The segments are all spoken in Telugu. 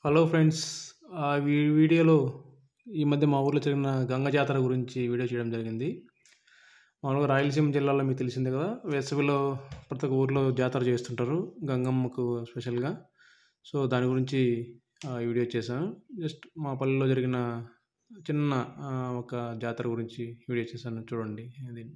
Hello friends. వీడియోలో ఈ మధ్య మా ఊర్లో జరిగిన గంగ జాతర గురించి వీడియో చేయడం జరిగింది. మామూలుగా రాయలసీమ జిల్లాలో మీకు తెలిసిందే కదా, వేసవిలో ప్రతి ఒక్క ఊర్లో జాతర చేస్తుంటారు గంగమ్మకు స్పెషల్గా. సో దాని గురించి ఈ వీడియో చేశాను. జస్ట్ మా పల్లెలో జరిగిన చిన్న ఒక జాతర గురించి వీడియో చేశాను, చూడండి. దీన్ని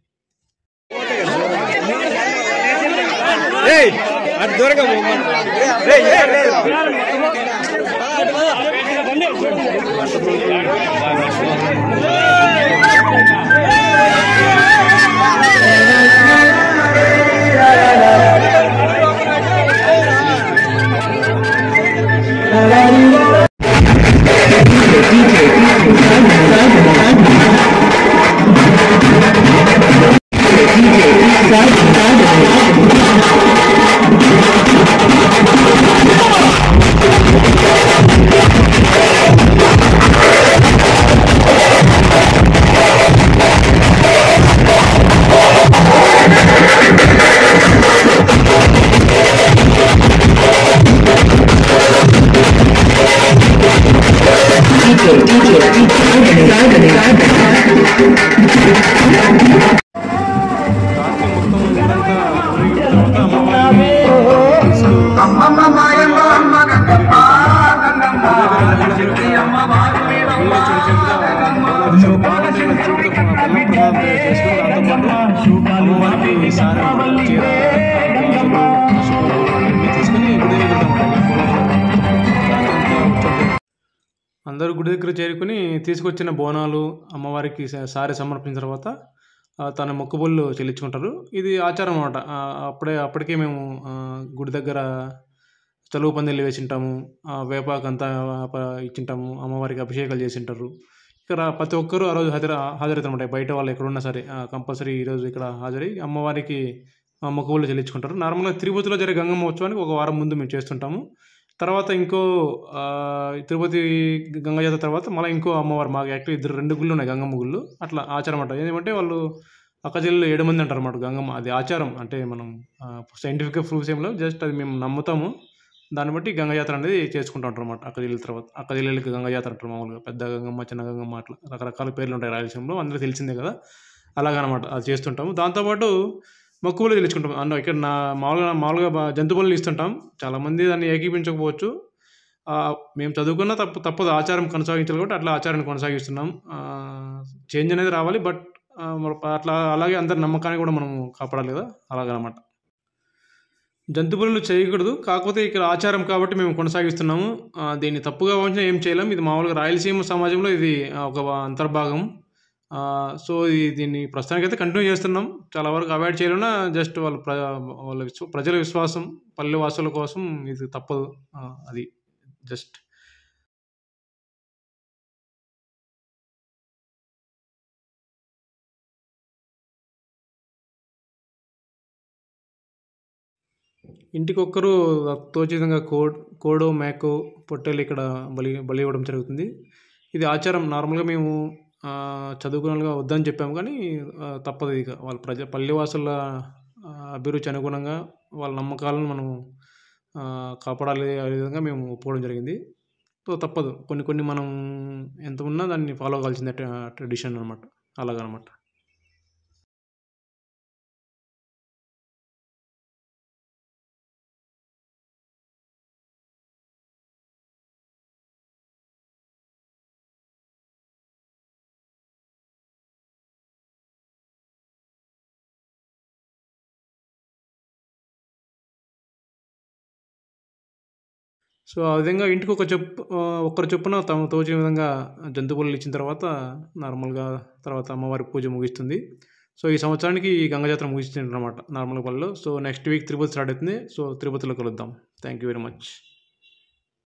అందరూ గుడి దగ్గర చేరుకుని తీసుకొచ్చిన బోనాలు అమ్మవారికి సారి సమర్పించిన తర్వాత తన మొక్కుబళ్ళు చెల్లించుకుంటారు. ఇది ఆచారం అన్నమాట. అప్పటికే మేము గుడి దగ్గర చలువు పందిళ్ళు వేసింటాము, వేపాకు అంతా ఇచ్చింటాము, అమ్మవారికి అభిషేకాలు చేసింటారు. ఇక్కడ ప్రతి ఒక్కరూ ఆ రోజు హాజరవుతారన్నమాట. బయట వాళ్ళు ఎక్కడున్నా సరే కంపల్సరీ ఈరోజు ఇక్కడ హాజరై అమ్మవారికి మొక్కుబళ్ళు చెల్లించుకుంటారు. నార్మల్గా తిరుపతిలో జరిగే గంగమ్మ ఉత్సవానికి ఒక వారం ముందు మేము చేస్తుంటాము. తర్వాత ఇంకో తిరుపతి గంగ జాతర తర్వాత మళ్ళీ ఇంకో అమ్మవారు, మాకు యాక్చువల్లీ 2 గుళ్ళు ఉన్నాయి గంగమ్మ గుళ్ళు. అట్లా ఆచారం అంటారు. ఏమంటే వాళ్ళు అక్క చెల్లెలు 7 మంది అంటారు అన్నమాట గంగమ్మ. అది ఆచారం. అంటే మనం సైంటిఫిక్గా ప్రూఫ్స్ ఏం లేవు, జస్ట్ అది మేము నమ్ముతాము. దాన్ని బట్టి గంగ జాతర అనేది చేసుకుంటూ ఉంటారు అన్నమాట. అక్క చెల్లెల తర్వాత అక్క చెల్లెలకి గంగ జాతర అంటారు మామూలుగా. పెద్ద గంగమ్మ, చిన్న గంగమ్మ, అట్లా రకరకాల పేర్లు ఉంటాయి రాయలసీమలో, అందరికీ తెలిసిందే కదా. అలాగనమాట అది చేస్తుంటాము. దాంతోపాటు మొక్కుబళ్ళు చెల్లించుకుంటాం. అంటే ఇక్కడ మామూలుగా జంతు బలులు ఇస్తుంటాం. చాలామంది దాన్ని ఏకీపించకపోవచ్చు. మేము చదువుకున్న తప్పదు, ఆచారం కొనసాగించాలి కాబట్టి అట్లా ఆచారాన్ని కొనసాగిస్తున్నాం. చేంజ్ అనేది రావాలి, బట్ అలాగే అందరి నమ్మకాన్ని కూడా మనం కాపాడాలి కదా, అలాగనమాట. జంతు బలులు చేయకూడదు, కాకపోతే ఇక్కడ ఆచారం కాబట్టి మేము కొనసాగిస్తున్నాము. దీన్ని తప్పుగా భావించినా ఏం చేయలేం. ఇది మామూలుగా రాయలసీమ సమాజంలో ఇది ఒక అంతర్భాగం. సో దీన్ని ప్రస్తుతానికైతే కంటిన్యూ చేస్తున్నాం. చాలా వరకు అవాయిడ్ చేయలేనా, జస్ట్ వాళ్ళ ప్రజల విశ్వాసం, పల్లె వాసుల కోసం ఇది తప్పదు. అది జస్ట్ ఇంటికొక్కరు తోచితంగా కోడో మేకో పొట్టేలు ఇక్కడ బలి ఇవ్వడం జరుగుతుంది. ఇది ఆచారం. నార్మల్గా మేము చదువుకున్నగా వద్దని చెప్పాము, కానీ తప్పదు. ఇక వాళ్ళ పల్లెవాసుల అభిరుచి అనుగుణంగా వాళ్ళ నమ్మకాలను మనం కాపాడాలి. అదే విధంగా మేము ఒప్పుకోవడం జరిగింది. సో తప్పదు, కొన్ని మనం ఎంత ఉన్నా దాన్ని ఫాలో కావాల్సిందే, ట్రెడిషన్ అనమాట. అలాగనమాట. సో ఆ విధంగా ఇంటికి ఒక్కరు చొప్పున తమ తోచిన విధంగా జంతువులు ఇచ్చిన తర్వాత నార్మల్గా తర్వాత అమ్మవారి పూజ ముగిస్తుంది. సో ఈ సంవత్సరానికి ఈ గంగ జాతర ముగిస్తుంది అన్నమాట నార్మల్ పల్లెలో. So next week Tirupati start అవుతుంది. సో తిరుపతిలో కలుద్దాం. Thank you very much.